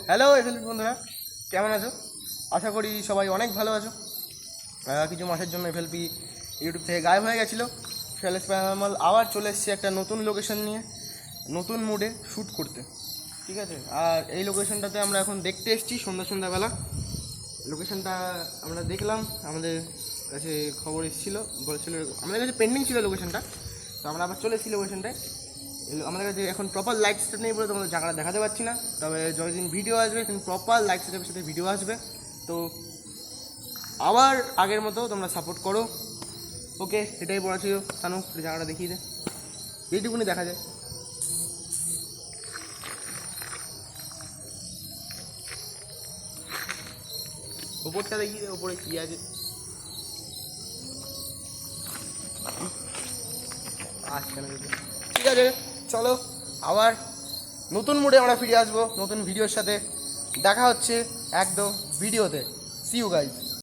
Hello FLP বন্ধুরা, কেমন আছো? আশা করি সবাই অনেক ভালো আছো। কিছু মাসের জন্য এফএলপি ইউটিউব থেকে গায়েব হয়ে গেছিলো। ফেলেস প্যারানর্মাল আবার চলে এসেছি একটা নতুন লোকেশন নিয়ে, নতুন মুডে শ্যুট করতে। ঠিক আছে, আর এই লোকেশনটাতে আমরা এখন দেখতে এসেছি সন্ধ্যাবেলা। লোকেশনটা আমরা দেখলাম, আমাদের কাছে খবর এসেছিলো, বলেছিল আমাদের কাছে পেন্ডিং ছিল লোকেশনটা, তো আমরা আবার চলে এসেছি লোকেশনটায়। আমাদের কাছে এখন প্রপার লাইট সেট নেই বলে তোমাদের জায়গাটা দেখাতে পারছি না, তবে যতদিন ভিডিও আসবে কিন্তু প্রপার লাইট সেটের সাথে ভিডিও আসবে। তো আবার আগের মতো তোমরা সাপোর্ট করো। ওকে, এটাই বলা ছিল। সানু জায়গাটা দেখিয়ে দে, এইটুকুনি দেখা যায়। ওপরটা দেখিয়ে দে, ওপরে কী আছে। আচ্ছা, ঠিক আছে, চলো আবার নতুন মুডে আমরা ফিরে আসবো নতুন ভিডিওর সাথে। দেখা হচ্ছে একদম ভিডিওতে। See you guys.